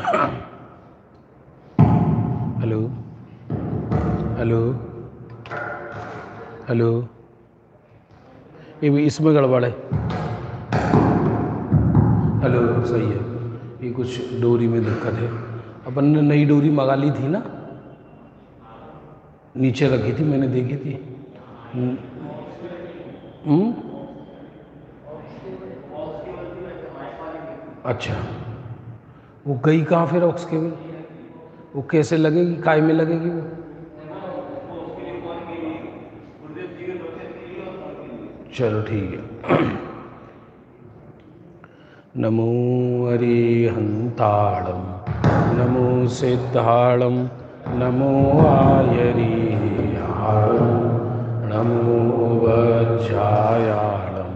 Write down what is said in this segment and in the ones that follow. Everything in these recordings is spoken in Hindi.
हेलो हेलो हेलो, ये भी इसमें गड़बड़ है। हेलो, सही है। ये कुछ डोरी में दिक्कत है। अपन ने नई डोरी मंगा ली थी ना, नीचे रखी थी, मैंने देखी थी। हम्म, अच्छा। वो गई कहाँ फिर ऑक्स केबल? वो कैसे लगेगी, काय में लगेगी वो? चलो ठीक है। नमो अरिहंताणं, नमो सिद्धाणं, नमो आयरीहाणं, नमो वज्रायाणं।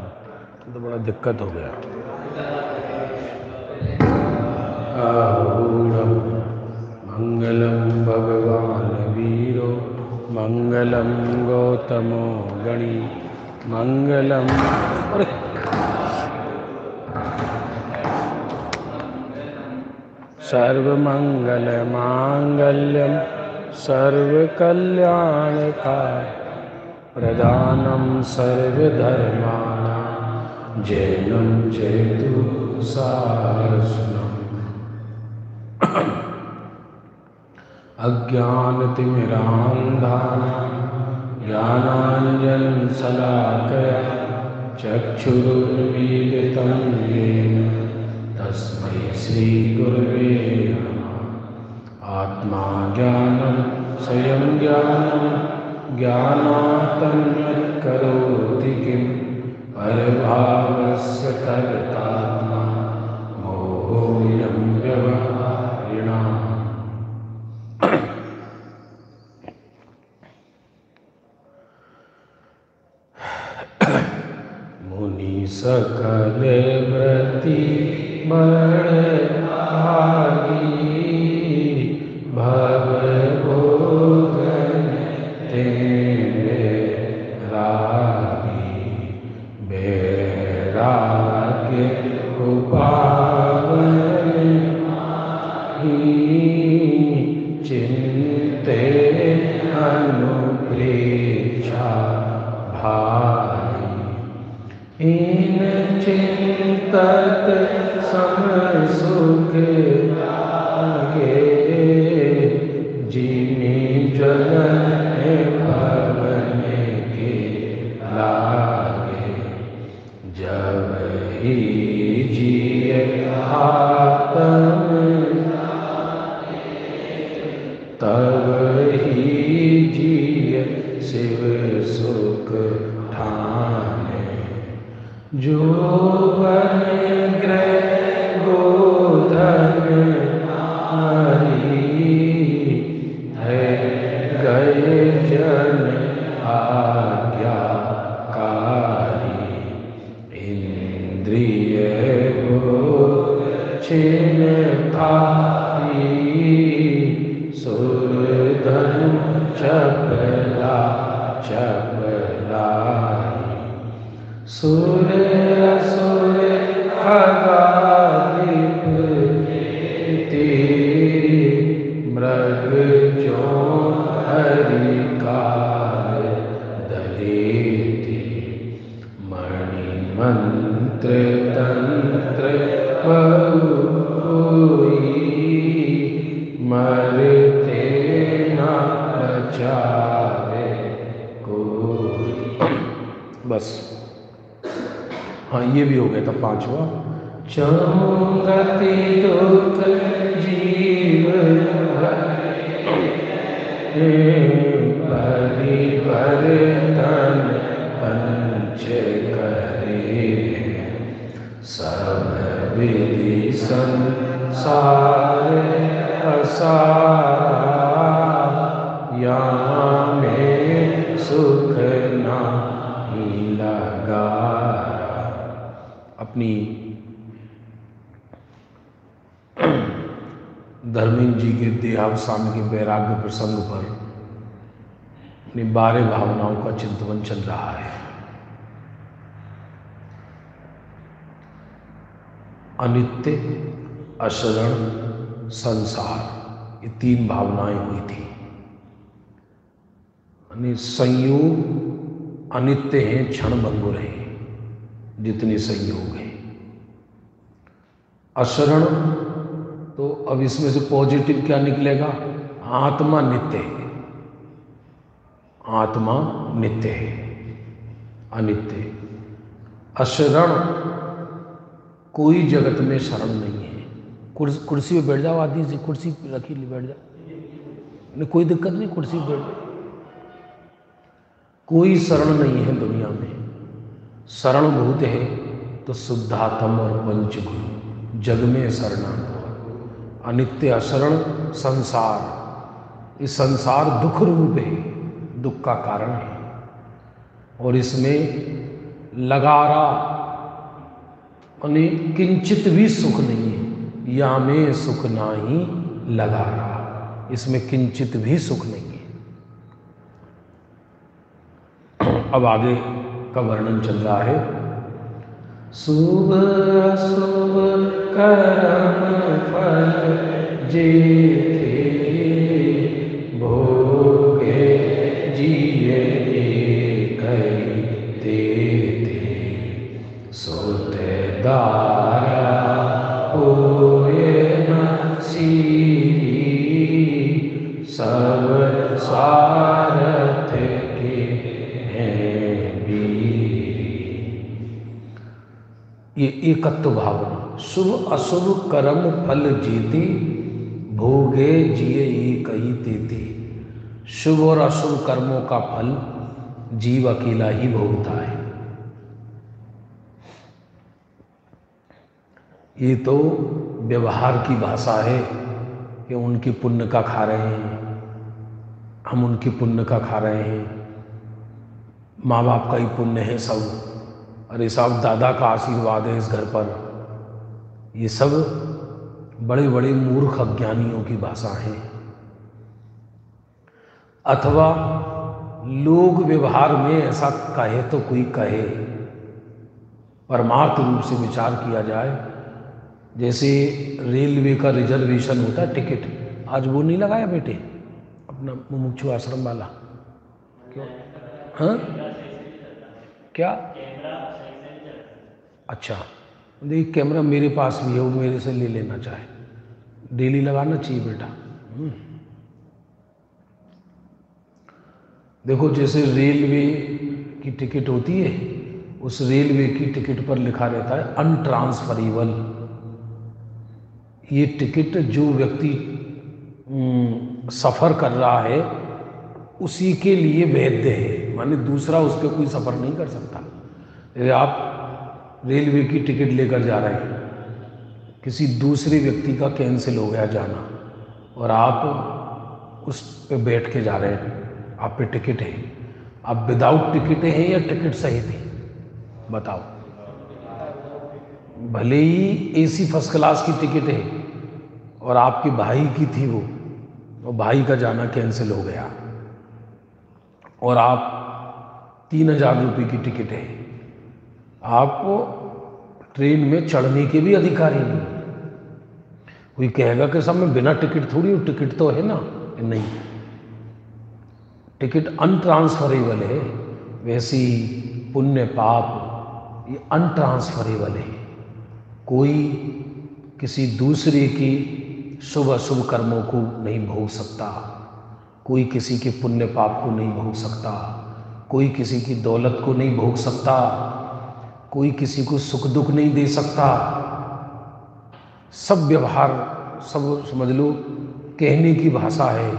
तो बड़ा दिक्कत हो गया। आहूणं मंगलम भगवान वीरो, मंगलम गौतमो गणी, मंगलम। अरे सर्वमंगल मांगल्यम सर्वकल्याणकार प्रदानम सर्वधर्माणां जैनं चेतु सारस्वतम्। अज्ञानतिमिरान्धानां ज्ञानाञ्जनशलाकया चक्षुरुन्मीलितं येन तस्मै श्रीगुरवे नमः। आत्मा ज्ञानं स्वयं ज्ञानं ज्ञानात् करोति किं परभावस्य कर्तात्मा मोहोऽयं व्यवहारिणाम्। मुनि सकल व्रति बड़ भागी, भव भोगन तेरे रागी। बैराग्य उपावन ही, चिंते अनुप्रेक्षा भाई। इन चिंतत सम सुख लागे, जिनि ज्वलन भवन के लागे। जब ही जिय आत्म तब ही जिय शिव सुख ठाने। जो बन ग्रह गोधन नारी, है गए जन आज्ञाकारी। इंद्रिय भोग छिन भाई, सुर धनु चपला चपलाई। सुर असुर खगाधिप तेरी, मृग जो हरिकार दलेती। मणि मंत्र तंत्र बहु कोई, मरते न बचावे कोई। बस, हाँ ये भी हो गया था पांचवा। चौगति दुख जीव परि बर्तन पंच करे। सब विधि संसार असारा, यहाँ में सुख नहीं लगा। अपनी धर्मेंद्र जी के देहावसान के वैराग्य प्रसंग पर अपनी 12 भावनाओं का चिंतन चल रहा है। अनित्य, अशरण, संसार, ये तीन भावनाएं हुई थी। यानी संयोग अनित्य हैं, क्षण भंगुर हैं जितने संयोग हैं। अशरण, तो अब इसमें से पॉजिटिव क्या निकलेगा? आत्मा नित्य है, आत्मा नित्य है, अनित्य। अशरण, कोई जगत में शरण नहीं है। कुर्सी पे बैठ जाओ, आदि से कुर्सी रखी ली, बैठ जाओ, नहीं कोई दिक्कत नहीं, कुर्सी पे बैठ जाओ। कोई शरण नहीं है दुनिया में। शरण भूत है तो शुद्धात्म और पंचगुरु, जग में शरणागत। अनित्य अशरण संसार, इस संसार दुख रूप है, दुख का कारण है, और इसमें लगारा यानी किंचित भी सुख नहीं है। या में सुख नाही लगारा, इसमें किंचित भी सुख नहीं है। अब आगे का वर्णन चल रहा है। शुभ अशुभ कर्म फल जेते भोगे जिये कई देते सोते दारा होए न सीरी सब स्वार्थ के हैं बीरी। ये एकत्व भावना। शुभ अशुभ कर्म फल जीती भोगे जिये कई देती। शुभ और अशुभ कर्मों का फल जीव अकेला ही भोगता है। ये तो व्यवहार की भाषा है कि उनकी पुण्य का खा रहे हैं, हम उनकी पुण्य का खा रहे हैं, माँ बाप का ही पुण्य है सब, अरे साहब दादा का आशीर्वाद है इस घर पर। ये सब बड़े बड़े मूर्ख अज्ञानियों की भाषा है। अथवा लोग व्यवहार में ऐसा कहे तो कोई कहे, परमार्थ रूप से विचार किया जाए। जैसे रेलवे का रिजर्वेशन होता है, टिकट, आज वो नहीं लगाया बेटे अपना मुमुक्षु आश्रम वाला? क्यों? हाँ क्या? अच्छा, देखिए कैमरा मेरे पास भी है, वो मेरे से ले लेना चाहे, डेली लगाना चाहिए बेटा। देखो जैसे रेलवे की टिकट होती है, उस रेलवे की टिकट पर लिखा रहता है अनट्रांसफरेबल। ये टिकट जो व्यक्ति सफ़र कर रहा है उसी के लिए वैध है, माने दूसरा उस पर कोई सफ़र नहीं कर सकता। यदि आप रेलवे की टिकट लेकर जा रहे हैं, किसी दूसरे व्यक्ति का कैंसिल हो गया जाना और आप उस पे बैठ के जा रहे हैं, आप पे टिकट है, आप विदाउट टिकट हैं या टिकट सहित हैं? बताओ। भले ही एसी फर्स्ट क्लास की टिकट है और आपके भाई की थी वो, और भाई का जाना कैंसिल हो गया और आप 3000 रुपये की टिकट है, आपको ट्रेन में चढ़ने के भी अधिकारी नहीं। कोई कहेगा कि सब में बिना टिकट थोड़ी, टिकट तो है ना, नहीं, टिकट अनट्रांसफरेबल है। वैसे ही पुण्य पाप ये अनट्रांसफरेबल है। कोई किसी दूसरे की शुभ अशुभ कर्मों को नहीं भोग सकता, कोई किसी के पुण्य पाप को नहीं भोग सकता, कोई किसी की दौलत को नहीं भोग सकता, कोई किसी को सुख दुख नहीं दे सकता। सब व्यवहार, सब समझ लो कहने की भाषा है,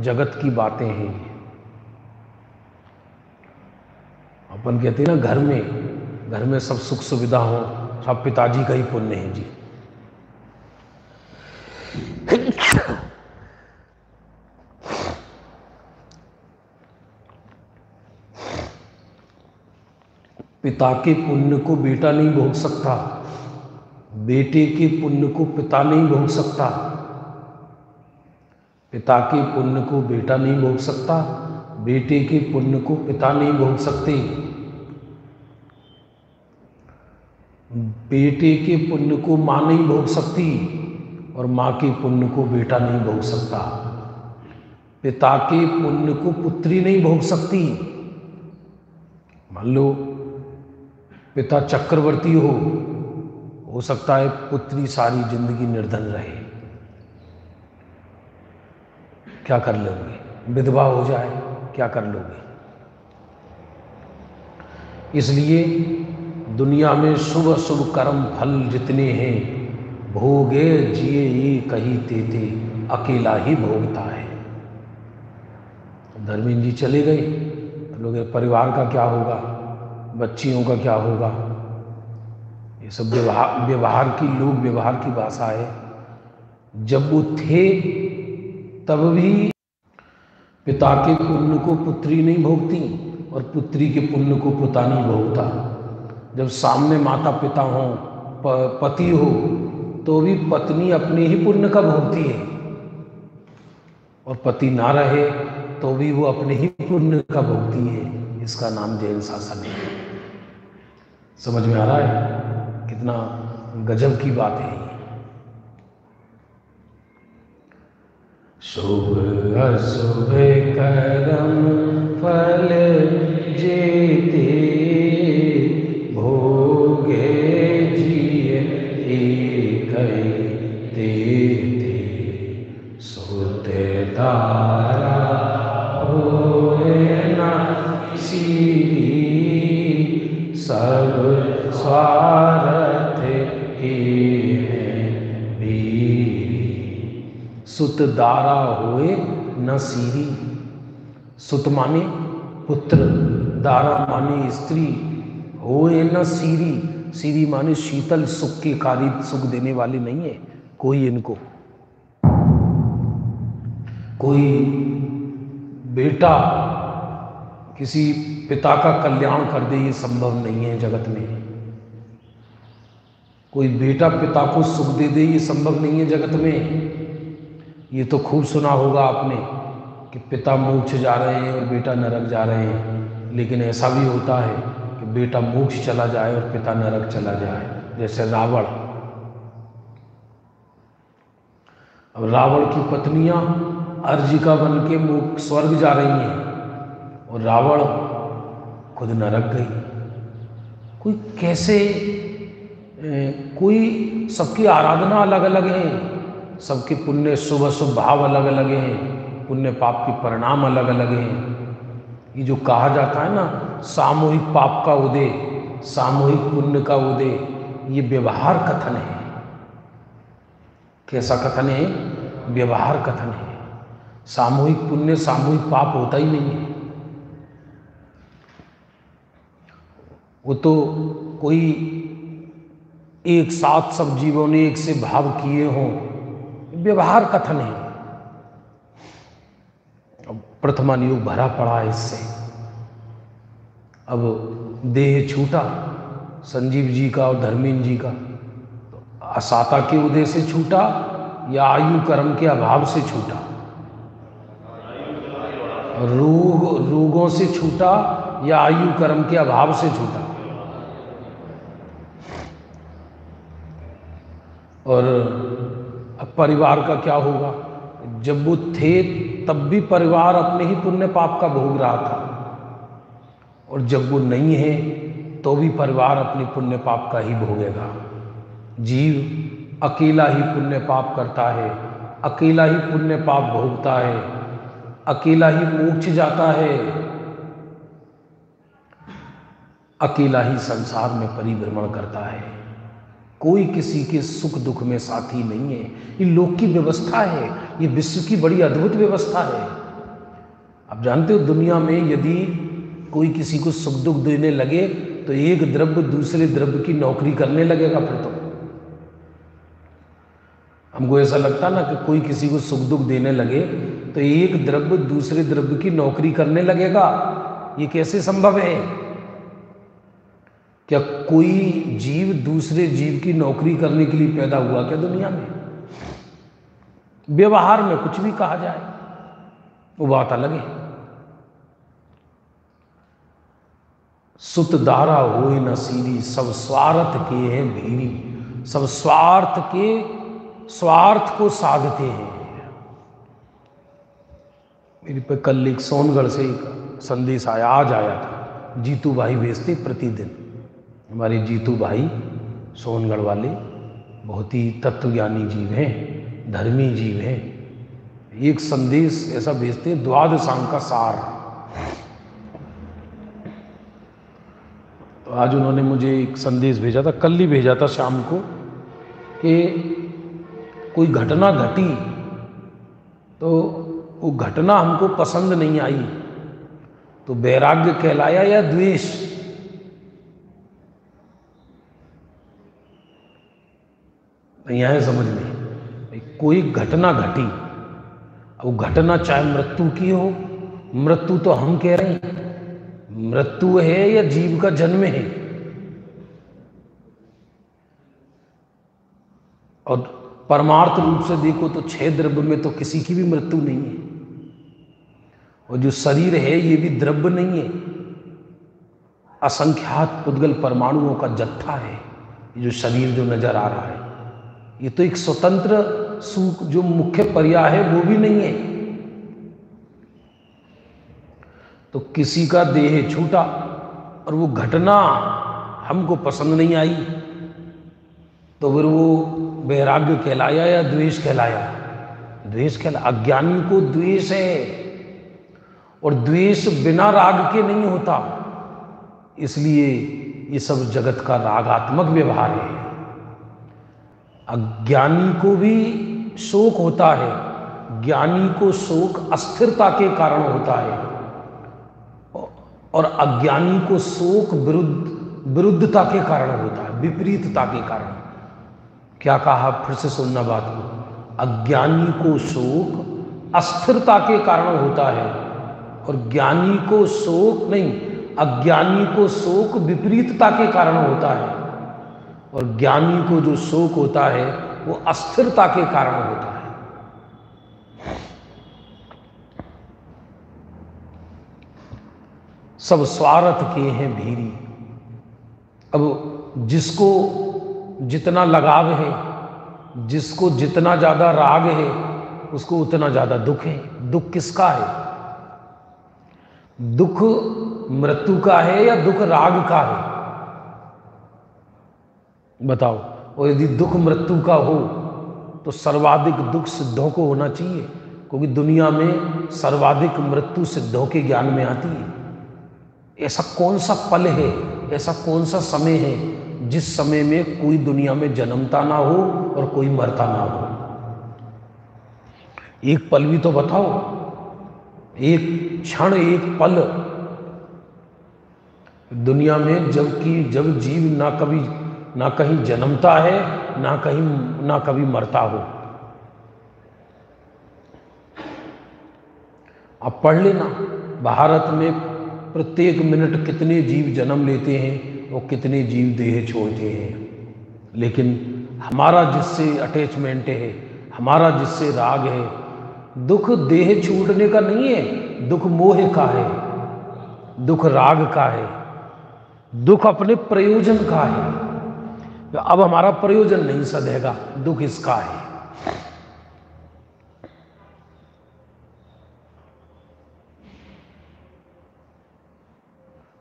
जगत की बातें हैं। अपन कहते हैं ना घर में सब सुख सुविधा हो, सब पिताजी का ही पुण्य है जी। पिता के पुण्य को बेटा नहीं भोग सकता, बेटे के पुण्य को पिता नहीं भोग सकता, पिता के पुण्य को बेटा नहीं भोग सकता, बेटे के पुण्य को पिता नहीं भोग सकते, बेटे के पुण्य को माँ नहीं भोग सकती और माँ के पुण्य को बेटा नहीं भोग सकता, पिता के पुण्य को पुत्री नहीं भोग सकती। मान लो पिता चक्रवर्ती हो सकता है पुत्री सारी जिंदगी निर्धन रहे, क्या कर लोगे? विधवा हो जाए, क्या कर लोगे? इसलिए दुनिया में शुभ शुभ कर्म फल जितने हैं, भोगे जिए ये कही तेते, अकेला ही भोगता है। धर्मेंद्र जी चले गए, लोग परिवार का क्या होगा, बच्चियों का क्या होगा? ये सब व्यवहार की, लोक व्यवहार की भाषा है। जब वो थे तब भी पिता के पुण्य को पुत्री नहीं भोगती और पुत्री के पुण्य को पिता नहीं भोगता। जब सामने माता पिता हो, पति हो, तो भी पत्नी अपने ही पुण्य का भोगती है, और पति ना रहे तो भी वो अपने ही पुण्य का भोगती है। इसका नाम जैन शासन है। समझ में आ रहा है कितना गजब की बात है? शुभ अशुभ कर्म फल जेते, भोगे जिए कई तेते, सोते तारा होए ना सीरी, सब स्वार्थ ही है बीरी। सुत दारा होए न सीरी, सुत माने पुत्र, दारा माने स्त्री, होए न सीरी, सीरी माने शीतल सुख के कारी सुख देने वाले नहीं है कोई इनको। कोई बेटा किसी पिता का कल्याण कर दे, ये संभव नहीं है जगत में। कोई बेटा पिता को सुख दे दे, ये संभव नहीं है जगत में। ये तो खूब सुना होगा आपने कि पिता मोक्ष जा रहे हैं और बेटा नरक जा रहे हैं, लेकिन ऐसा भी होता है कि बेटा मोक्ष चला जाए और पिता नरक चला जाए, जैसे रावण। अब रावण की पत्नियां अर्जिका बन के स्वर्ग जा रही हैं और रावण खुद नरक गई। कोई कैसे, कोई सबकी आराधना अलग अलग है, सबके पुण्य शुभ अशुभ भाव अलग अलग हैं, पुण्य पाप के परिणाम अलग अलग हैं। ये जो कहा जाता है ना, सामूहिक पाप का उदय, सामूहिक पुण्य का उदय, ये व्यवहार कथन है। कैसा कथन है? व्यवहार कथन है। सामूहिक पुण्य सामूहिक पाप होता ही नहीं है। वो तो कोई एक साथ सब जीवों ने एक से भाव किए हों, व्यवहार कथन है। अब प्रथमान योग भरा पड़ा है इससे। अब देह छूटा संजीव जी का और धर्मेंद्र जी का, तो असाता के उदय से छूटा या आयु कर्म के अभाव से छूटा? रोगों से छूटा या आयु कर्म के अभाव से छूटा? और अब परिवार का क्या होगा? जब वो थे तब भी परिवार अपने ही पुण्य पाप का भोग रहा था, और जब वो नहीं है तो भी परिवार अपने पुण्य पाप का ही भोगेगा। जीव अकेला ही पुण्य पाप करता है, अकेला ही पुण्य पाप भोगता है, अकेला ही मोक्ष जाता है, अकेला ही संसार में परिभ्रमण करता है। कोई किसी के सुख दुख में साथी नहीं है। ये लोक की व्यवस्था है, ये विश्व की बड़ी अद्भुत व्यवस्था है। आप जानते हो दुनिया में यदि कोई किसी को सुख दुख देने लगे तो एक द्रव्य दूसरे द्रव्य की नौकरी करने लगेगा। फिर तो हमको ऐसा लगता ना कि कोई किसी को सुख दुख देने लगे तो एक द्रव्य दूसरे द्रव्य की नौकरी करने लगेगा। ये कैसे संभव है? क्या कोई जीव दूसरे जीव की नौकरी करने के लिए पैदा हुआ क्या दुनिया में? व्यवहार में कुछ भी कहा जाए वो बात अलग है। सुत दारा होए न सीरी, सब स्वार्थ के हैं भीरी। सब स्वार्थ के स्वार्थ को साधते हैं। मेरे पे कल एक सोनगढ़ से एक संदेश आया, आज आया था। जीतू भाई भेजते प्रतिदिन, हमारे जीतू भाई सोनगढ़ वाले बहुत ही तत्वज्ञानी जीव हैं, धर्मी जीव हैं। एक संदेश ऐसा भेजते हैं, द्वादशांग का सार। तो आज उन्होंने मुझे एक संदेश भेजा था, कल ही भेजा था शाम को, कि कोई घटना घटी तो वो घटना हमको पसंद नहीं आई, तो वैराग्य कहलाया या द्वेष? नहीं आया समझ में। कोई घटना घटी, अब घटना चाहे मृत्यु की हो, मृत्यु तो हम कह रहे हैं, मृत्यु है या जीव का जन्म है। और परमार्थ रूप से देखो तो 6 द्रव्य में तो किसी की भी मृत्यु नहीं है, और जो शरीर है ये भी द्रव्य नहीं है, असंख्यात पुद्गल परमाणुओं का जत्था है। ये जो शरीर जो नजर आ रहा है, ये तो एक स्वतंत्र सुख जो मुख्य पर्याय है वो भी नहीं है। तो किसी का देह छूटा और वो घटना हमको पसंद नहीं आई, तो फिर वो वैराग्य कहलाया या द्वेष कहलाया? द्वेष कहलाया। अज्ञानी को द्वेष है, और द्वेष बिना राग के नहीं होता, इसलिए ये सब जगत का रागात्मक व्यवहार है। अज्ञानी को भी शोक होता है, ज्ञानी को शोक अस्थिरता के कारण होता है, और अज्ञानी को शोक विरुद्धता के कारण होता है, विपरीतता के कारण। क्या कहा, फिर से सुनना बात को। अज्ञानी को शोक अस्थिरता के कारण होता है, और ज्ञानी को शोक नहीं, अज्ञानी को शोक विपरीतता के कारण होता है, और ज्ञानी को जो शोक होता है वो अस्थिरता के कारण होता है। सब स्वार्थ के हैं भीरी। अब जिसको जितना लगाव है, जिसको जितना ज्यादा राग है, उसको उतना ज्यादा दुख है। दुख किसका है? दुख मृत्यु का है या दुख राग का है? बताओ। और यदि दुख मृत्यु का हो तो सर्वाधिक दुख सिद्धों को होना चाहिए, क्योंकि दुनिया में सर्वाधिक मृत्यु सिद्धों के ज्ञान में आती है। ऐसा कौन सा पल है, ऐसा कौन सा समय है जिस समय में कोई दुनिया में जन्मता ना हो और कोई मरता ना हो? एक पल भी तो बताओ, एक क्षण, एक पल दुनिया में, जबकि जब जीव ना कहीं जन्मता है, ना कभी मरता हो। अब पढ़ लेना, भारत में प्रत्येक मिनट कितने जीव जन्म लेते हैं और कितने जीव देह छोड़ते हैं। लेकिन हमारा जिससे अटैचमेंट है, हमारा जिससे राग है, दुख देह छूटने का नहीं है, दुख मोह का है, दुख राग का है, दुख अपने प्रयोजन का है। अब हमारा प्रयोजन नहीं सधेगा, दुख इसका है।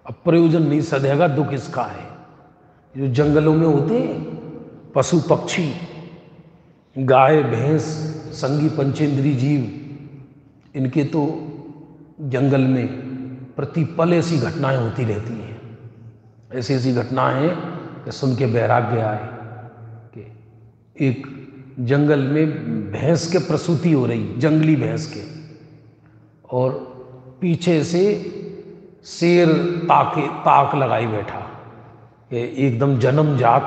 अब प्रयोजन नहीं सधेगा, दुख इसका है। जो जंगलों में होते हैं पशु पक्षी, गाय भैंस, संगी पंचेंद्री जीव, इनके तो जंगल में प्रतिपल ऐसी घटनाएं होती रहती हैं। ऐसी ऐसी घटनाएं कि सुन के वैराग्य आए कि एक जंगल में भैंस के प्रसूति हो रही, जंगली भैंस के, और पीछे से शेर ताक लगाई बैठा कि एकदम जन्मजात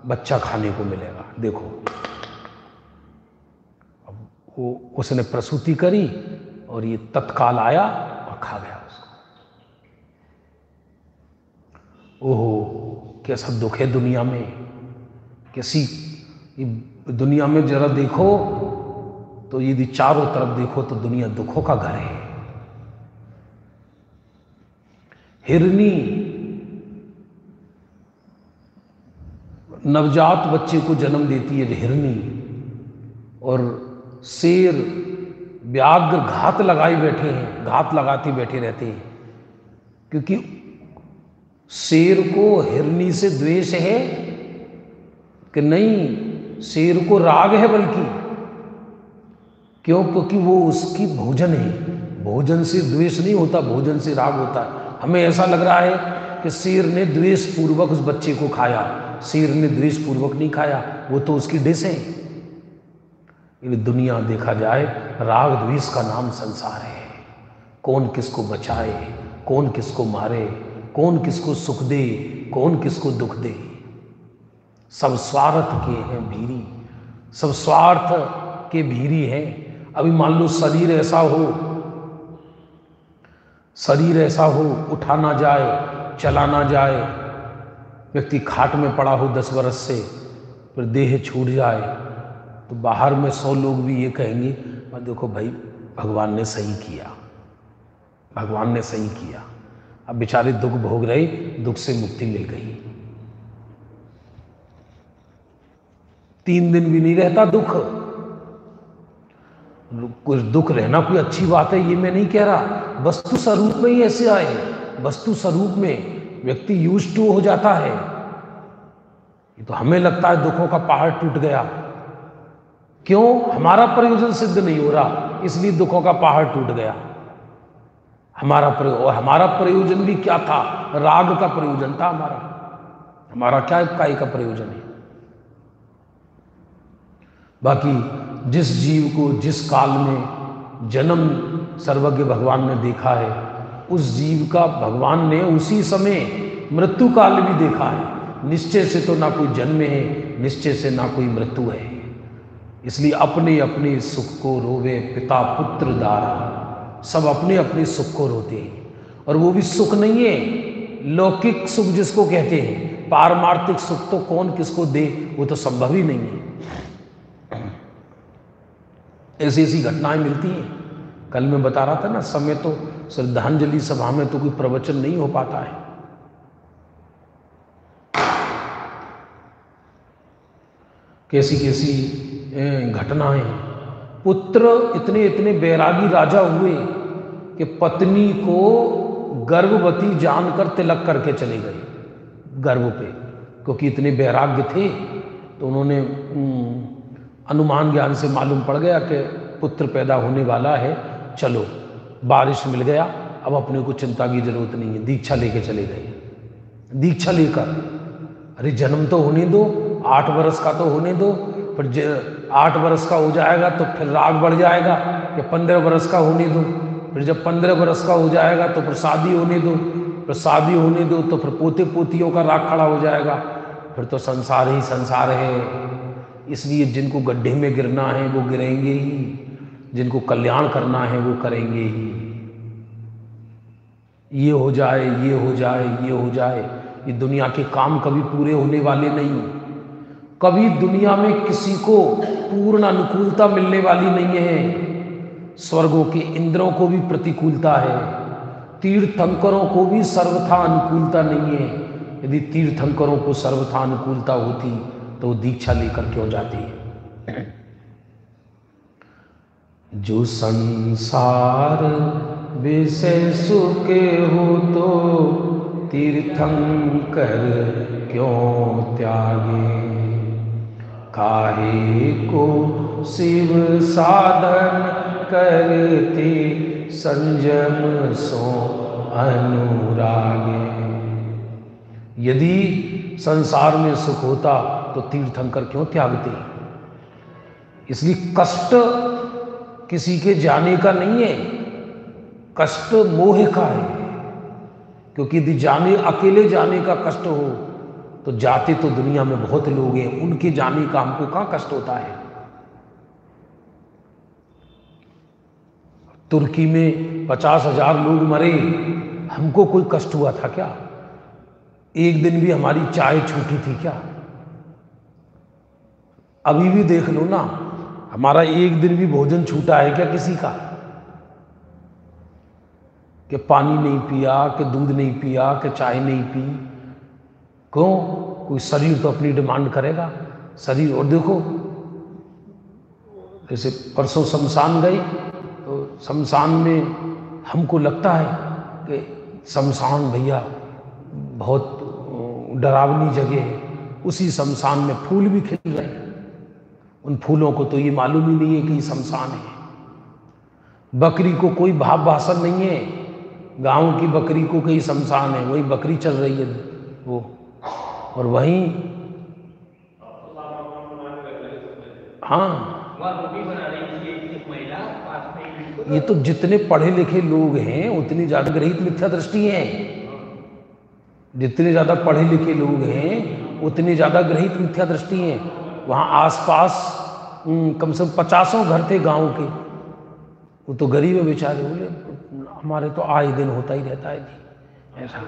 बच्चा खाने को मिलेगा। देखो, अब वो उसने प्रसूति करी और ये तत्काल आया और खा गया उसको। ओहो, कैसा दुख है दुनिया में। कैसी दुनिया में जरा देखो तो यदि चारों तरफ देखो तो दुनिया दुखों का घर है। हिरनी नवजात बच्चे को जन्म देती है, हिरनी और शेर व्याघ्र घात लगाए बैठे हैं, घात लगाते बैठे रहते हैं, क्योंकि शेर को हिरनी से द्वेष है कि नहीं, शेर को राग है बल्कि। क्यों? क्योंकि वो उसकी भोजन है, भोजन से द्वेष नहीं होता, भोजन से राग होता है। हमें ऐसा लग रहा है कि शेर ने द्वेष पूर्वक उस बच्चे को खाया, शेर ने द्वेष पूर्वक नहीं खाया, वो तो उसकी डिश है। ये दुनिया देखा जाए, राग द्वेष का नाम संसार है। कौन किसको बचाए, कौन किसको मारे, कौन किसको सुख दे, कौन किसको दुख दे। सब स्वार्थ के हैं भीरी, सब स्वार्थ के भीरी हैं। अभी मान लो शरीर ऐसा हो, शरीर ऐसा हो, उठा ना जाए, चला ना जाए, व्यक्ति खाट में पड़ा हो 10 वर्ष से, फिर देह छूट जाए, तो बाहर में 100 लोग भी ये कहेंगे, देखो भाई भगवान ने सही किया, भगवान ने सही किया। अब बेचारे दुख भोग रहे, दुख से मुक्ति मिल गई। 3 दिन भी नहीं रहता दुख। कुछ दुख रहना कोई अच्छी बात है, ये मैं नहीं कह रहा। वस्तु स्वरूप में ही ऐसे आए, वस्तु स्वरूप में व्यक्ति यूज्ड टू हो जाता है। ये तो हमें लगता है दुखों का पहाड़ टूट गया, क्यों? हमारा प्रयोजन सिद्ध नहीं हो रहा, इसलिए दुखों का पहाड़ टूट गया। हमारा प्रयोजन भी क्या था? राग का प्रयोजन था हमारा क्या काय का प्रयोजन है। बाकी जिस जीव को जिस काल में जन्म सर्वज्ञ भगवान ने देखा है, उस जीव का भगवान ने उसी समय मृत्यु काल भी देखा है। निश्चय से तो ना कोई जन्म है, निश्चय से ना कोई मृत्यु है। इसलिए अपने अपने सुख को रोवे पिता पुत्र दारा, सब अपने अपने सुख को रोते हैं। और वो भी सुख नहीं है लौकिक सुख जिसको कहते हैं, पारमार्थिक सुख तो कौन किसको दे, वो तो संभव ही नहीं है। ऐसी ऐसी घटनाएं मिलती हैं। कल मैं बता रहा था ना, समय तो श्रद्धांजलि सभा में तो कोई प्रवचन नहीं हो पाता है। कैसी कैसी घटनाएं। पुत्र इतने इतने बैरागी राजा हुए कि पत्नी को गर्भवती जानकर तिलक करके चले गए गर्भ पे, क्योंकि इतने वैराग्य थे। तो उन्होंने अनुमान ज्ञान से मालूम पड़ गया कि पुत्र पैदा होने वाला है, चलो बारिश मिल गया, अब अपने को चिंता की जरूरत नहीं है। दीक्षा लेके चले गए। दीक्षा लेकर, अरे जन्म तो होने दो, 8 वर्ष का तो होने दो, फिर 8 वर्ष का हो जाएगा तो फिर राग बढ़ जाएगा कि 15 वर्ष का होने दो, फिर जब 15 वर्ष का हो जाएगा तो फिर शादी होने दो, फिर शादी होने दो तो फिर पोते पोतियों का राग खड़ा हो जाएगा, फिर तो संसार ही संसार है। इसलिए जिनको गड्ढे में गिरना है वो गिरेंगे ही, जिनको कल्याण करना है वो करेंगे ही। ये हो जाए, ये हो जाए, ये हो जाए, ये दुनिया के काम कभी पूरे होने वाले नहीं। कभी दुनिया में किसी को पूर्ण अनुकूलता मिलने वाली नहीं है। स्वर्गों के इंद्रों को भी प्रतिकूलता है, तीर्थंकरों को भी सर्वथा अनुकूलता नहीं है। यदि तीर्थंकरों को सर्वथा अनुकूलता होती तो वो दीक्षा लेकर क्यों जाती? जो संसार विषय सुख हो तो तीर्थंकर क्यों त्यागे, काहे को शिव साधन करते संयम सो अनुरागे। यदि संसार में सुख होता तो तीर्थंकर क्यों त्यागते? इसलिए कष्ट किसी के जाने का नहीं है, कष्ट मोह का है। क्योंकि यदि जाने अकेले जाने का कष्ट हो तो जाते तो दुनिया में बहुत लोग हैं, उनके जाने का हमको कहां कष्ट होता है। तुर्की में 50,000 लोग मरे, हमको कोई कष्ट हुआ था क्या? एक दिन भी हमारी चाय छूटी थी क्या? अभी भी देख लो ना, हमारा एक दिन भी भोजन छूटा है क्या किसी का? कि पानी नहीं पिया, कि दूध नहीं पिया, कि चाय नहीं पी। क्यों? कोई शरीर तो अपनी डिमांड करेगा। शरीर, और देखो जैसे परसों शमशान गए तो शमशान में हमको लगता है कि शमशान भैया बहुत डरावनी जगह है, उसी शमशान में फूल भी खिल रहे हैं। उन फूलों को तो ये मालूम ही नहीं है कि ये शमशान है। बकरी को कोई भाव भाषण नहीं है, गांव की बकरी को कहीं शमशान है, वही बकरी चल रही है वो। और वहीं हाँ, ये तो जितने पढ़े लिखे लोग हैं उतनी ज्यादा ग्रहित मिथ्या दृष्टि है। जितने ज्यादा पढ़े लिखे लोग हैं उतनी ज्यादा ग्रहित मिथ्या दृष्टि है। वहां आसपास कम से कम 50 घर थे गांव के, वो तो गरीब है बेचारे, बोले हमारे तो आए दिन होता ही रहता है जी ऐसा।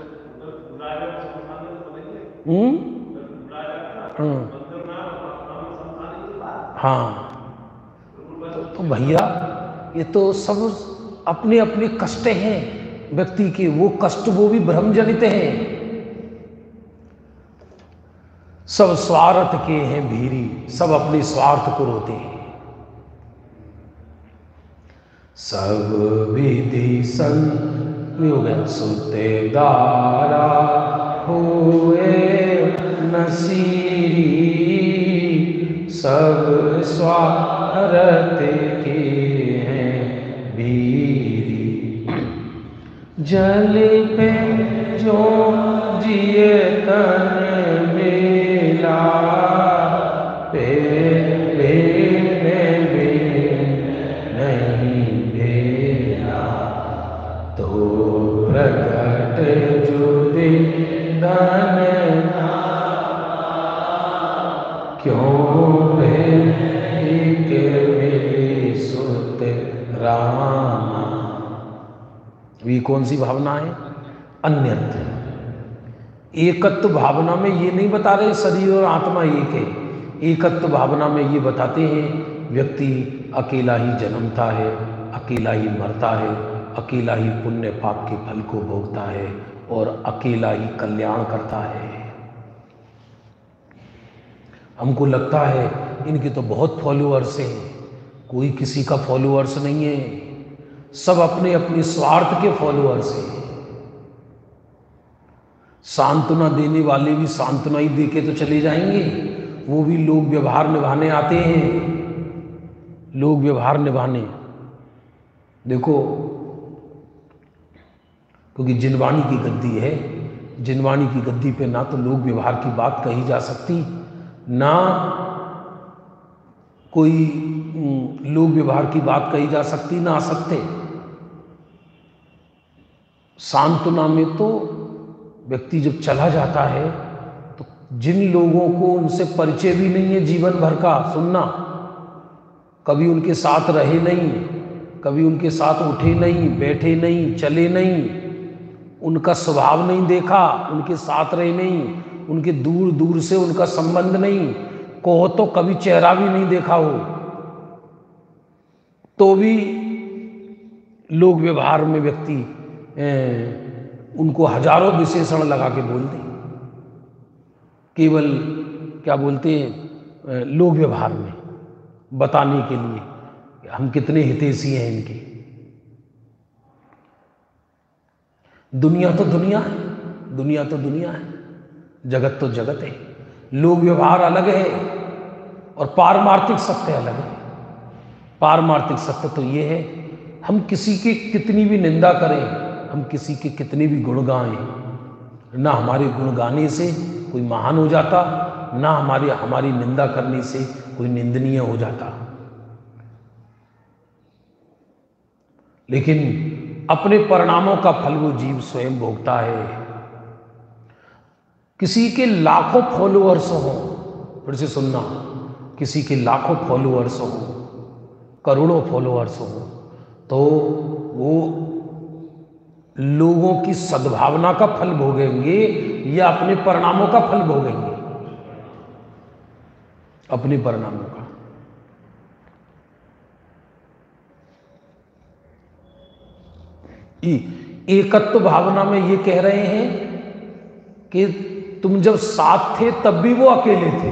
हाँ तो भैया ये तो सब अपने अपने कष्ट हैं व्यक्ति के, वो कष्ट वो भी भ्रम जनित हैं। सब स्वार्थ के हैं भीरी, सब अपने स्वार्थ को रोते हैं। सब विधि संयोग सुतेदारा हुए नसीरी, सब स्वार्थ के हैं भीरी। जल पे जो जिए तन मेला, पे नहीं भेला, तो प्रकट जो दीदान क्यों मेरे सुत रामा। ये कौन सी भावना है? अन्यत्र। एकत्व भावना में ये नहीं बता रहे शरीर और आत्मा एक है। एकत्व भावना में ये बताते हैं व्यक्ति अकेला ही जन्मता है, अकेला ही मरता है, अकेला ही पुण्य पाप के फल को भोगता है और अकेला ही कल्याण करता है। हमको लगता है इनके तो बहुत फॉलोअर्स हैं, कोई किसी का फॉलोअर्स नहीं है, सब अपने अपने स्वार्थ के फॉलोअर्स हैं। सांत्वना देने वाले भी सांत्वना ही दे के तो चले जाएंगे, वो भी लोग व्यवहार निभाने आते हैं। लोग व्यवहार निभाने देखो, क्योंकि जिनवाणी की गद्दी है, जिनवाणी की गद्दी पे ना तो लोग व्यवहार की बात कही जा सकती, ना कोई लोग व्यवहार की बात कही जा सकती, ना असत्य। सांत्वना में तो व्यक्ति जब चला जाता है तो जिन लोगों को उनसे परिचय भी नहीं है जीवन भर का, सुनना, कभी उनके साथ रहे नहीं, कभी उनके साथ उठे नहीं, बैठे नहीं, चले नहीं, उनका स्वभाव नहीं देखा, उनके साथ रहे नहीं, उनके दूर दूर से उनका संबंध नहीं, कहो तो कभी चेहरा भी नहीं देखा हो, तो भी लोग व्यवहार में व्यक्ति उनको हजारों विशेषण लगा के बोल दें। केवल क्या बोलते हैं, लोग व्यवहार में बताने के लिए हम कितने हितैषी हैं इनके। दुनिया तो दुनिया है, दुनिया तो दुनिया है, जगत तो जगत है। लोग व्यवहार अलग है और पारमार्थिक सत्य अलग है। पारमार्थिक सत्य तो ये है, हम किसी की कितनी भी निंदा करें, हम किसी के कितने भी गुण गाएं, ना हमारे गुण गाने से कोई महान हो जाता, ना हमारी निंदा करने से कोई निंदनीय हो जाता। लेकिन अपने परिणामों का फल वो जीव स्वयं भोगता है। किसी के लाखों फॉलोअर्स हों, फिर से सुनना, किसी के लाखों फॉलोअर्स हों, करोड़ों फॉलोअर्स हों, तो वो लोगों की सद्भावना का फल भोगेंगे या अपने परिणामों का फल भोगेंगे? अपने परिणामों का। एकत्व भावना में ये कह रहे हैं कि तुम जब साथ थे तब भी वो अकेले थे।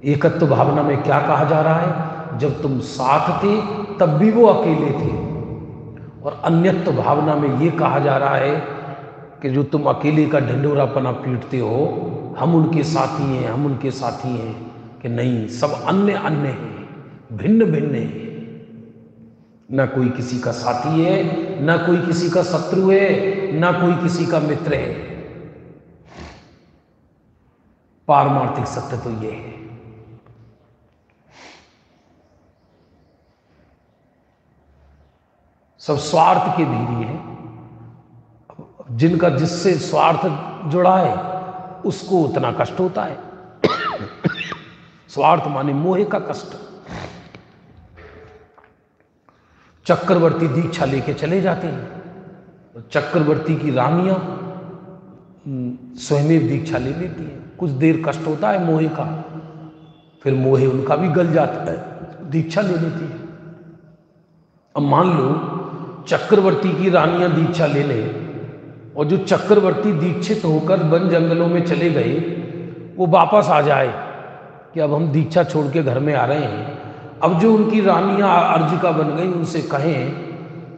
एकत्व भावना में क्या कहा जा रहा है? जब तुम साथ थे तब भी वो अकेले थे। और अन्यत्व भावना में ये कहा जा रहा है कि जो तुम अकेले का ढिंढोरापना पीटते हो, हम उनके साथी हैं, हम उनके साथी हैं, कि नहीं, सब अन्य अन्य हैं, भिन्न भिन्न हैं। ना कोई किसी का साथी है, ना कोई किसी का शत्रु है, ना कोई किसी का मित्र है। पारमार्थिक सत्य तो ये है। सब स्वार्थ के धीरी है। जिनका जिससे स्वार्थ जुड़ा है उसको उतना कष्ट होता है। स्वार्थ माने मोह का कष्ट। चक्रवर्ती दीक्षा लेके चले जाते हैं, चक्रवर्ती की रानियां स्वयं दीक्षा ले लेती हैं। कुछ देर कष्ट होता है मोह का, फिर मोह उनका भी गल जाता है, दीक्षा ले लेती है। अब मान लो चक्रवर्ती की रानियां दीक्षा ले ले, और जो चक्रवर्ती दीक्षित होकर वन जंगलों में चले गए वो वापस आ जाए कि अब हम दीक्षा छोड़ के घर में आ रहे हैं। अब जो उनकी रानियां अर्जिका बन गई उनसे कहें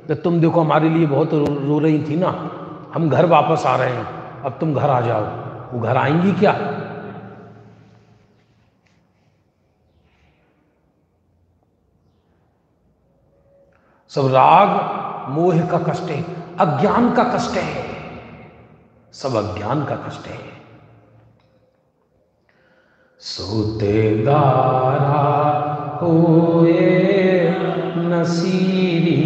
कि तुम देखो हमारे लिए बहुत रो रही थी ना, हम घर वापस आ रहे हैं, अब तुम घर आ जाओ, वो घर आएंगी क्या? सब राग मोह का कष्ट है, अज्ञान का कष्ट है, सब अज्ञान का कष्ट है। सोतेदारा होए नसीरी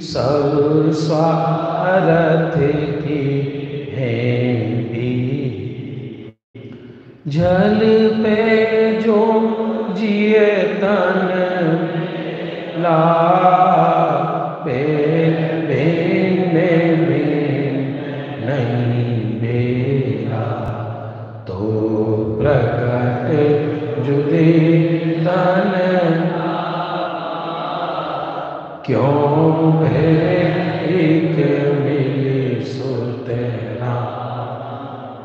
सब स्वार्थ के हैं भी, जल पे जो जिए तन ला पे भेने में नहीं बेरा, तो प्रकट जुदे तन क्यों भेक मिली सो तेरा।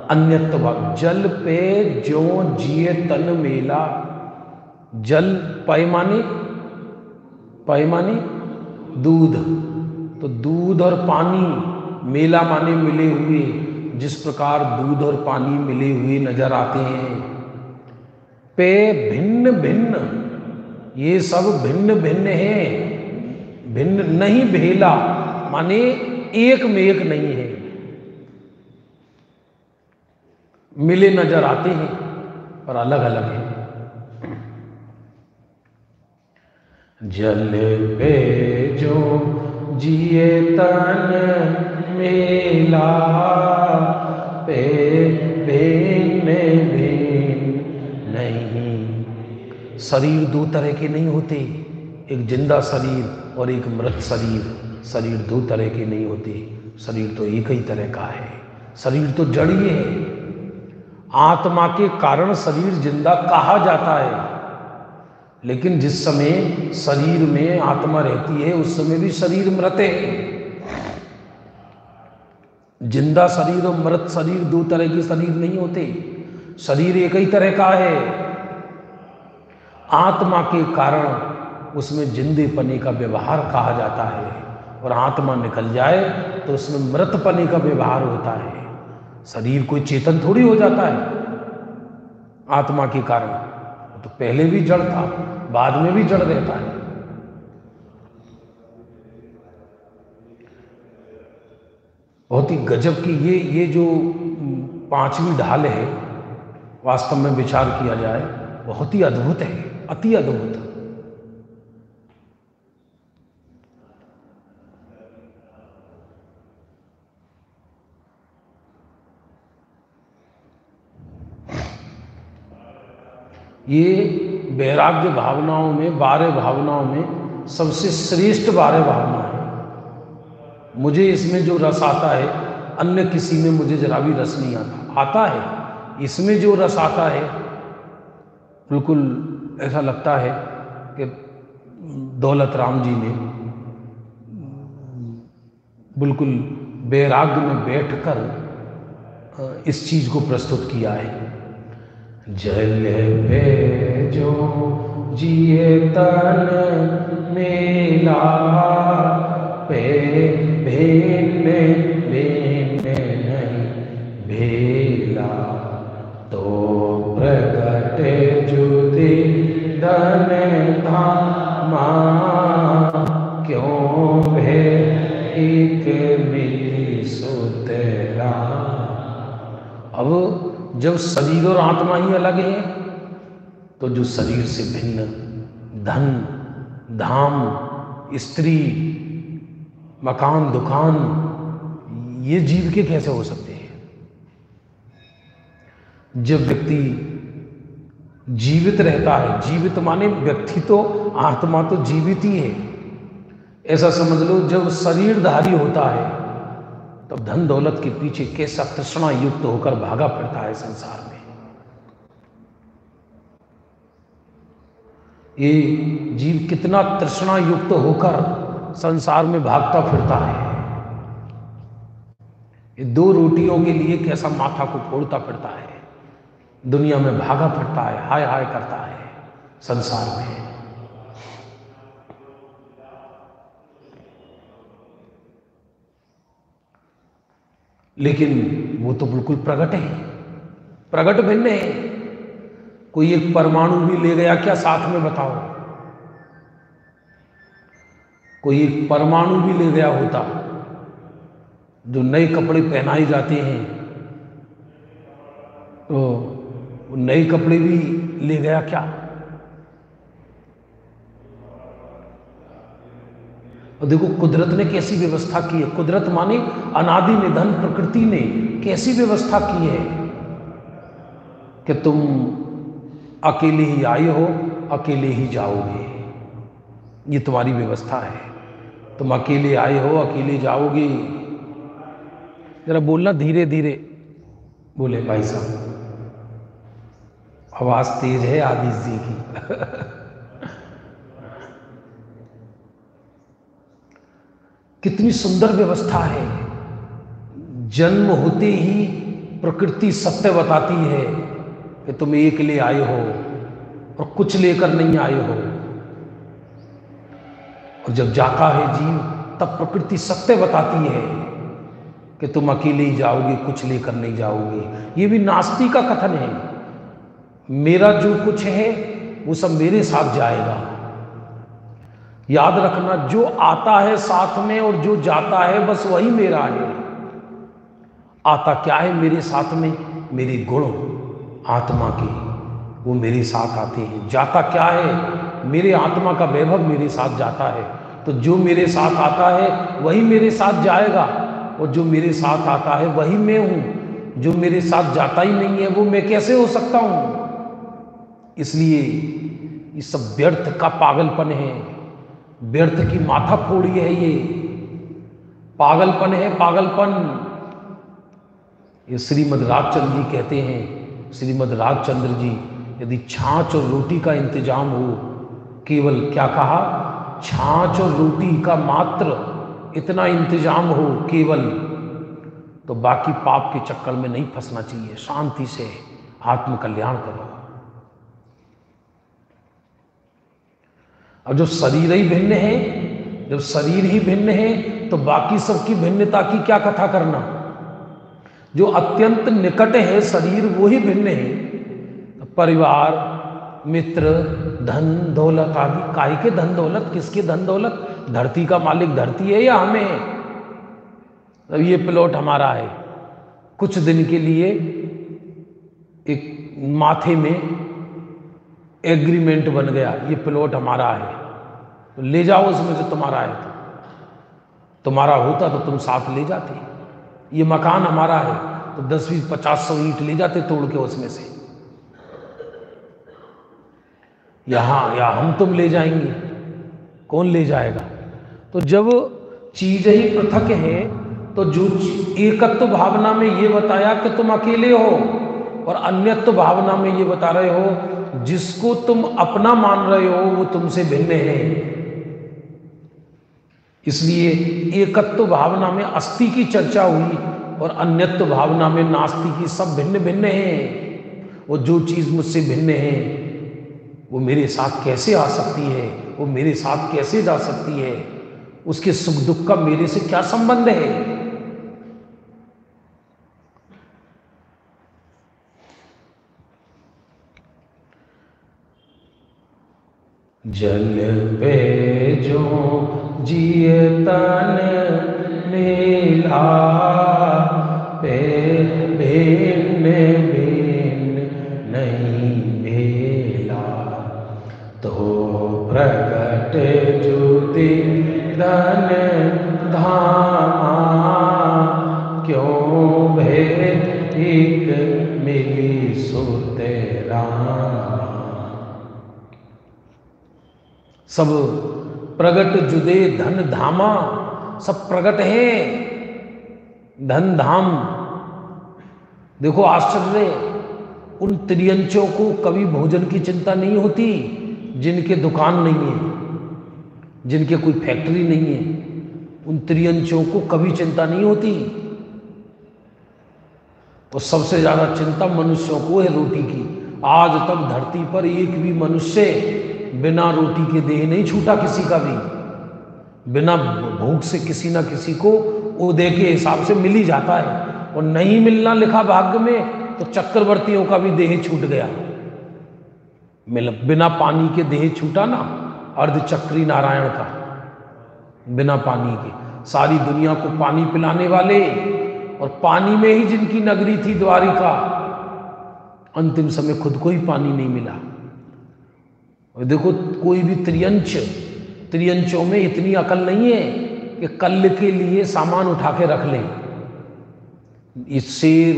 अन्यत्व जल पे जो जिए तन मेला। जल पैमाने, पैमाने दूध, तो दूध और पानी, मेला माने मिले हुए। जिस प्रकार दूध और पानी मिले हुए नजर आते हैं, पे भिन्न भिन्न, ये सब भिन्न भिन्न है। भिन्न नहीं भेला माने एक में एक नहीं है, मिले नजर आते हैं पर अलग अलग है। जल पे जो जिए तन मेला, पे भेने नहीं। शरीर दो तरह के नहीं होते, एक जिंदा शरीर और एक मृत शरीर। शरीर दो तरह के नहीं होते, शरीर तो एक ही तरह का है। शरीर तो जड़ ही है। आत्मा के कारण शरीर जिंदा कहा जाता है, लेकिन जिस समय शरीर में आत्मा रहती है उस समय भी शरीर मृत है। जिंदा शरीर और मृत शरीर दो तरह के शरीर नहीं होते, शरीर एक ही तरह का है। आत्मा के कारण उसमें जिंदेपने का व्यवहार कहा जाता है, और आत्मा निकल जाए तो उसमें मृतपने का व्यवहार होता है। शरीर कोई चेतन थोड़ी हो जाता है आत्मा के कारण, तो पहले भी जड़ था, बाद में भी जड़ रहता है। बहुत ही गजब की ये जो पांचवी ढाल है, वास्तव में विचार किया जाए बहुत ही अद्भुत है, अति अद्भुत। ये वैराग्य भावनाओं में, 12 भावनाओं में सबसे श्रेष्ठ 12 भावना है। मुझे इसमें जो रस आता है अन्य किसी में मुझे जरा भी रस नहीं आता है। इसमें जो रस आता है बिल्कुल ऐसा लगता है कि दौलत राम जी ने बिल्कुल वैराग्य में बैठकर इस चीज को प्रस्तुत किया है। जल पे जो जिए तन मेला पे भेने लेने नहीं भेला तो प्रगटे जुति धन धामा क्यों भे एक मिली सुतेरा। अब जब शरीर और आत्मा ही अलग है तो जो शरीर से भिन्न धन धाम स्त्री मकान दुकान ये जीव के कैसे हो सकते हैं। जब व्यक्ति जीवित रहता है, जीवित माने व्यक्ति तो आत्मा तो जीवित ही है, ऐसा समझ लो। जब शरीरधारी होता है तब धन दौलत के पीछे कैसा तृष्णा युक्त होकर भागा फिरता है संसार में। ये जीव कितना तृष्णा युक्त होकर संसार में भागता फिरता है। ये 2 रोटियों के लिए कैसा माथा को फोड़ता फिरता है, दुनिया में भागा फिरता है, हाय हाय करता है संसार में। लेकिन वो तो बिल्कुल प्रगट है, प्रगट भिन्न है। कोई एक परमाणु भी ले गया क्या साथ में बताओ? कोई एक परमाणु भी ले गया होता, जो नए कपड़े पहनाए जाते हैं तो वो नए कपड़े भी ले गया क्या? और देखो कुदरत ने कैसी व्यवस्था की है। कुदरत माने अनादि निधन प्रकृति ने कैसी व्यवस्था की है कि तुम अकेले ही आए हो, अकेले ही जाओगे। ये तुम्हारी व्यवस्था है, तुम अकेले आए हो, अकेले जाओगे। जरा बोलना धीरे धीरे बोले भाई साहब, आवाज तेज है आदिश जी की। कितनी सुंदर व्यवस्था है। जन्म होते ही प्रकृति सत्य बताती है कि तुम एक ले आए हो और कुछ लेकर नहीं आए हो। और जब जाता है जीव तब प्रकृति सत्य बताती है कि तुम अकेले ही जाओगे, कुछ लेकर नहीं जाओगे। ये भी नास्ति का कथन है। मेरा जो कुछ है वो सब मेरे साथ जाएगा। याद रखना, जो आता है साथ में और जो जाता है बस वही मेरा है। आता क्या है मेरे साथ में? मेरे गुण आत्मा के, वो मेरे साथ आते हैं। जाता क्या है? मेरे आत्मा का वैभव मेरे साथ जाता है। तो जो मेरे साथ आता है वही मेरे साथ जाएगा, और जो मेरे साथ आता है वही मैं हूं। जो मेरे साथ जाता ही नहीं है वो मैं कैसे हो सकता हूं? इसलिए ये सब व्यर्थ का पागलपन है, व्यर्थ की माथा फोड़ी है। ये पागलपन है, पागलपन। ये श्रीमद् राजचंद्र जी कहते हैं, श्रीमद् राजचंद्र जी, यदि छाछ और रोटी का इंतजाम हो, केवल क्या कहा, छाछ और रोटी का मात्र इतना इंतजाम हो केवल, तो बाकी पाप के चक्कर में नहीं फंसना चाहिए। शांति से आत्म कल्याण करो। अब जो शरीर ही भिन्न है, जब शरीर ही भिन्न है तो बाकी सबकी भिन्नता की क्या कथा करना। जो अत्यंत निकट है शरीर वो ही भिन्न है। परिवार, मित्र, धन दौलत आदि, काहे के धन दौलत, किसके धन दौलत? धरती का मालिक धरती है या हमें? अब ये प्लॉट हमारा है, कुछ दिन के लिए एक माथे में एग्रीमेंट बन गया, ये प्लॉट हमारा है तो ले जाओ उसमें से, तुम्हारा है तो। तुम्हारा होता तो तुम साथ ले जाते। ये मकान हमारा है तो 10, 20, 50, 100 ईंट ले जाते तोड़ के उसमें से। यहां या हम तुम ले जाएंगे, कौन ले जाएगा? तो जब चीज ही पृथक है तो जो एकत्व भावना में ये बताया कि तुम अकेले हो, और अन्यत्व भावना में ये बता रहे हो जिसको तुम अपना मान रहे हो वो तुमसे भिन्न है। इसलिए एकत्व भावना में अस्थि की चर्चा हुई और अन्यत्व भावना में नास्ति की। सब भिन्न भिन्न है, और जो चीज मुझसे भिन्न है वो मेरे साथ कैसे आ सकती है, वो मेरे साथ कैसे जा सकती है, उसके सुख दुख का मेरे से क्या संबंध है। जल पे जो जिए तन नीला, पे भिन्न भिन्न नहीं भेला, तो प्रगट जुति धन धामा, क्यों भेद एक मिली सुत रामा। सब प्रगट जुदे धन धामा, सब प्रगट है धन धाम। देखो आश्चर्य, उन त्रियंचों को कभी भोजन की चिंता नहीं होती जिनके दुकान नहीं है, जिनके कोई फैक्ट्री नहीं है। उन त्रियंचों को कभी चिंता नहीं होती। और सबसे ज्यादा चिंता मनुष्यों को है रोटी की। आज तक धरती पर एक भी मनुष्य बिना रोटी के देह नहीं छूटा किसी का भी। बिना भूख से किसी ना किसी को उदय के हिसाब से मिल ही जाता है, और नहीं मिलना लिखा भाग्य में तो चक्रवर्तियों का भी देह छूट गया। बिना पानी के देह छूटा ना अर्धचक्री नारायण का, बिना पानी के। सारी दुनिया को पानी पिलाने वाले, और पानी में ही जिनकी नगरी थी द्वारिका, अंतिम समय खुद को ही पानी नहीं मिला। और देखो कोई भी त्रियंचों में इतनी अकल नहीं है कि कल के लिए सामान उठा के रख लें। ये शेर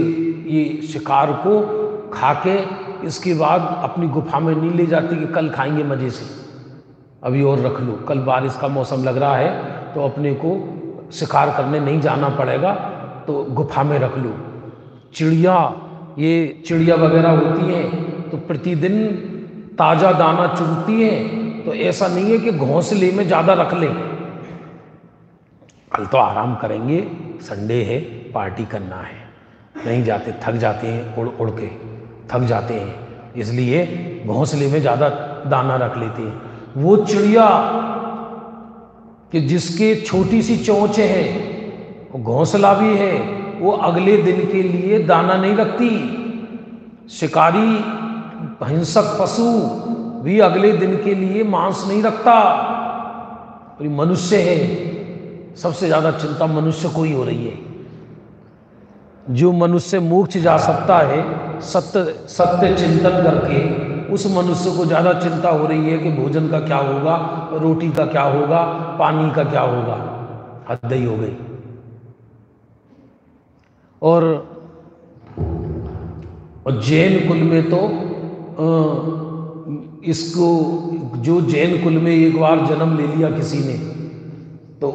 ये शिकार को खा के इसके बाद अपनी गुफा में नहीं ले जाती कि कल खाएंगे मजे से, अभी और रख लो, कल बारिश का मौसम लग रहा है तो अपने को शिकार करने नहीं जाना पड़ेगा, तो गुफा में रख लो। चिड़िया वगैरह होती हैं तो प्रतिदिन ताजा दाना चुगती हैं, तो ऐसा नहीं है कि घोंसले में ज्यादा रख लें। कल तो आराम करेंगे, संडे है, पार्टी करना है, नहीं जाते, थक जाते हैं, उड़ उड़ के थक जाते हैं, इसलिए घोंसले में ज्यादा दाना रख लेते हैं। वो चिड़िया कि जिसके छोटी सी चोंच है, घोंसला भी है, वो अगले दिन के लिए दाना नहीं रखती। शिकारी हिंसक पशु भी अगले दिन के लिए मांस नहीं रखता। और मनुष्य है, सबसे ज्यादा चिंता मनुष्य को ही हो रही है। जो मनुष्य मोक्ष जा सकता है सत्य चिंतन करके, उस मनुष्य को ज्यादा चिंता हो रही है कि भोजन का क्या होगा, रोटी का क्या होगा, पानी का क्या होगा। हद ही हो गई। और जैन कुल में तो इसको, जो जैन कुल में एक बार जन्म ले लिया किसी ने, तो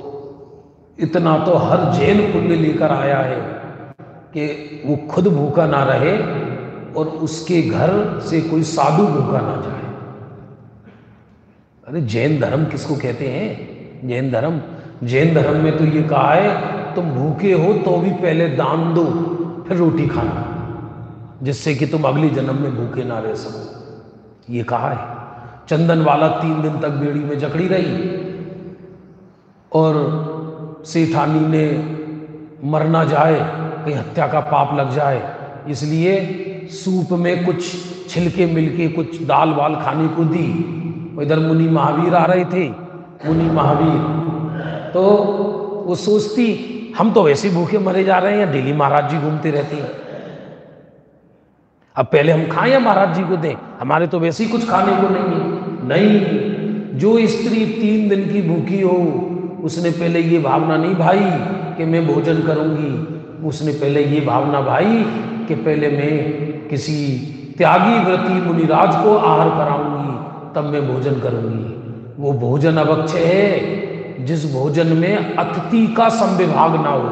इतना तो हर जैन कुल ने लेकर आया है कि वो खुद भूखा ना रहे और उसके घर से कोई साधु भूखा ना जाए। अरे जैन धर्म किसको कहते हैं? जैन धर्म में तो ये कहा है तुम भूखे हो तो भी पहले दान दो, फिर रोटी खाना, जिससे कि तुम अगले जन्म में भूखे ना रह सको। ये कहा है। चंदन वाला 3 दिन तक बेड़ी में जकड़ी रही, और सेठानी ने मर ना जाए, कहीं हत्या का पाप लग जाए, इसलिए सूप में कुछ छिलके मिलके कुछ दाल वाल खाने को दी। इधर मुनि महावीर आ रहे थे, मुनि महावीर, तो वो सोचती हम तो वैसे भूखे मरे जा रहे हैं, डेली महाराज जी घूमते रहते हैं, अब पहले हम खाएं या महाराज जी को दें, हमारे तो वैसे ही कुछ खाने को नहीं है। नहीं, जो स्त्री 3 दिन की भूखी हो उसने पहले ये भावना नहीं भाई कि मैं भोजन करूंगी, उसने पहले ये भावना भाई कि पहले मैं किसी त्यागी व्रती मुनिराज को आहार कराऊंगी, तब मैं भोजन करूंगी। वो भोजन अभक्षय है जिस भोजन में अतिथि का संविभाग ना हो।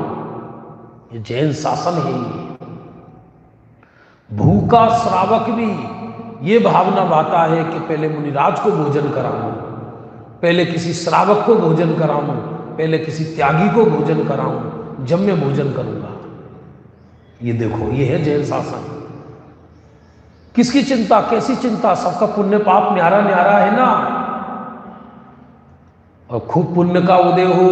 ये जैन शासन है। ये भूखा श्रावक भी ये भावना बाता है कि पहले मुनिराज को भोजन कराऊं, पहले किसी श्रावक को भोजन कराऊं, पहले किसी त्यागी को भोजन कराऊं, जब मैं भोजन करूंगा। ये देखो, ये है जैन शासन किसकी चिंता, कैसी चिंता? सबका पुण्य पाप न्यारा न्यारा है ना। और खूब पुण्य का उदय हो,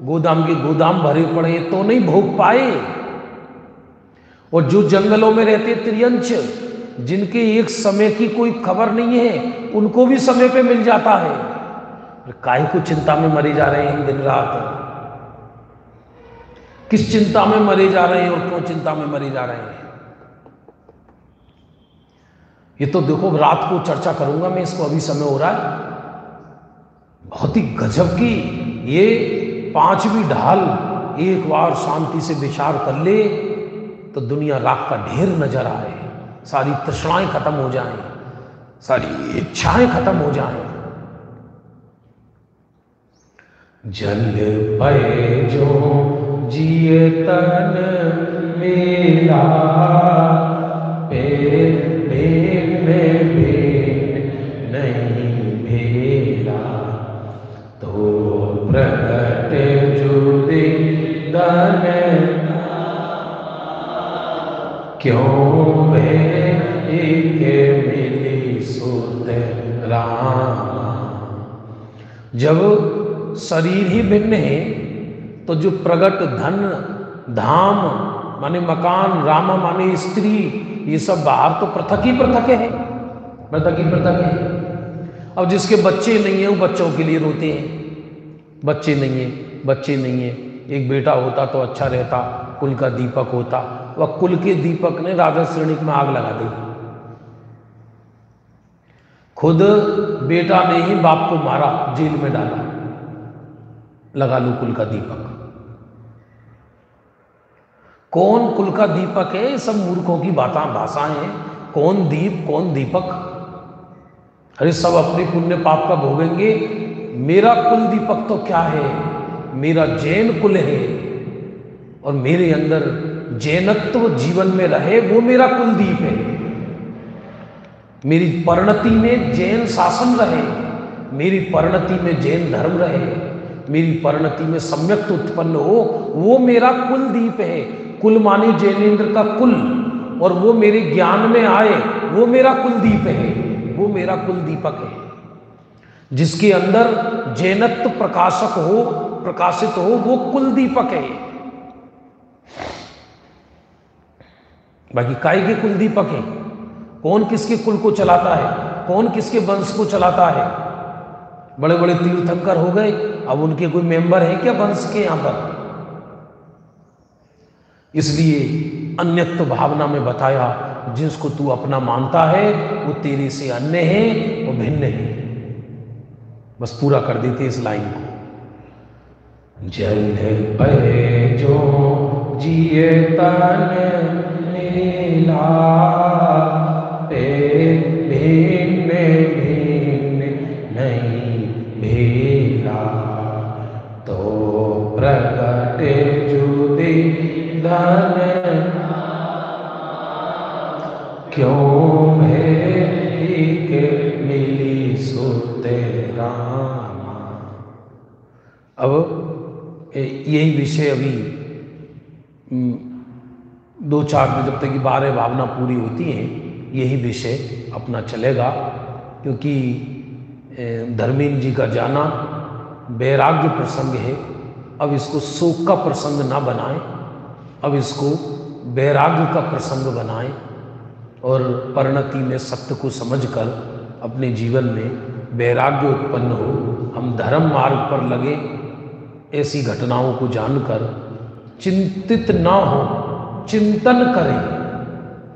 गोदाम के गोदाम भरे पड़े तो नहीं भोग पाए। और जो जंगलों में रहते त्रियंच, जिनके एक समय की कोई खबर नहीं है, उनको भी समय पे मिल जाता है। काहे को चिंता में मरे जा रहे हैं दिन रात? किस चिंता में मरे जा रहे हैं और क्यों चिंता में मरे जा रहे हैं? ये तो देखो रात को चर्चा करूंगा मैं इसको, अभी समय हो रहा है। बहुत ही गजब की ये पांचवी ढाल एक बार शांति से विचार कर ले तो दुनिया राख का ढेर नजर आए, सारी तृष्णाएं खत्म हो जाएं, सारी इच्छाएं खत्म हो जाएं। जल पे जो जिए तन मेरा, पेट में नहीं भेला, तो प्रगट जुदे दन क्यों एक मिली सुत रामा। जब शरीर ही भिन्न है तो जो प्रगट धन धाम माने मकान, रामा माने स्त्री, ये सब बाहर तो पृथक ही पृथक है, पृथक ही पृथक है। अब जिसके बच्चे नहीं है वो बच्चों के लिए रोते हैं, बच्चे नहीं है, बच्चे नहीं है। एक बेटा होता तो अच्छा रहता, कुल का दीपक होता। वह कुल के दीपक ने राजा श्रेणिक में आग लगा दी। खुद बेटा ने ही बाप को मारा, जेल में डाला। लगा लो कुल का दीपक। कौन कुल का दीपक है? सब मूर्खों की भाषाएं हैं। कौन दीप, कौन दीपक? अरे सब अपने पुण्य पाप का भोगेंगे। मेरा कुल दीपक तो क्या है? मेरा जैन कुल है और मेरे अंदर जैनत्व जीवन में रहे, वो मेरा कुलदीप है। मेरी परिणति में जैन शासन रहे, मेरी परिणति में जैन धर्म रहे, मेरी परिणति में सम्यक्त उत्पन्न हो, वो मेरा कुलदीप है। कुल माने जैनेन्द्र का कुल, और वो मेरे ज्ञान में आए, वो मेरा कुलदीप है, वो मेरा कुलदीपक है। जिसके अंदर जैनत्व प्रकाशक हो, प्रकाशित हो, वो कुलदीपक है। बाकी काय के कुलदीपक है? कौन किसके कुल को चलाता है, कौन किसके वंश को चलाता है? बड़े बड़े तीर्थंकर हो गए, अब उनके कोई मेंबर है क्या वंश के यहां पर? इसलिए अन्यत्व भावना में बताया, जिसको तू अपना मानता है वो तेरे से अन्य है, वो भिन्न है। बस पूरा कर देते इस लाइन को। जल पे जो जिए तन मेला, भिन्न भिन्न नहीं भेला, तो प्रगट जुदे धन क्यों एक मिली सुत रामा। अब यही विषय अभी 2-4 दिन, जब तक कि 12 भावना पूरी होती हैं, यही विषय अपना चलेगा। क्योंकि धर्मेंद्र जी का जाना वैराग्य प्रसंग है। अब इसको शोक का प्रसंग ना बनाएं, अब इसको वैराग्य का प्रसंग बनाएं और परिणति में सत्य को समझकर अपने जीवन में वैराग्य उत्पन्न हो। हम धर्म मार्ग पर लगे, ऐसी घटनाओं को जानकर चिंतित ना हो, चिंतन करें।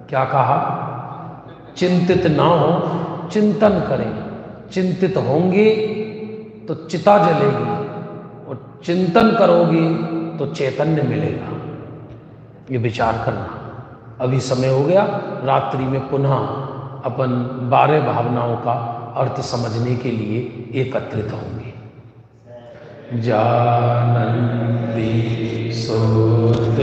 क्या कहा? चिंतित ना हो, चिंतन करें। चिंतित होंगे तो चिता जलेगी, और चिंतन करोगे तो चैतन्य मिलेगा। ये विचार करना। अभी समय हो गया, रात्रि में पुनः अपन 12 भावनाओं का अर्थ समझने के लिए एकत्रित होंगे। जानन्ति सोत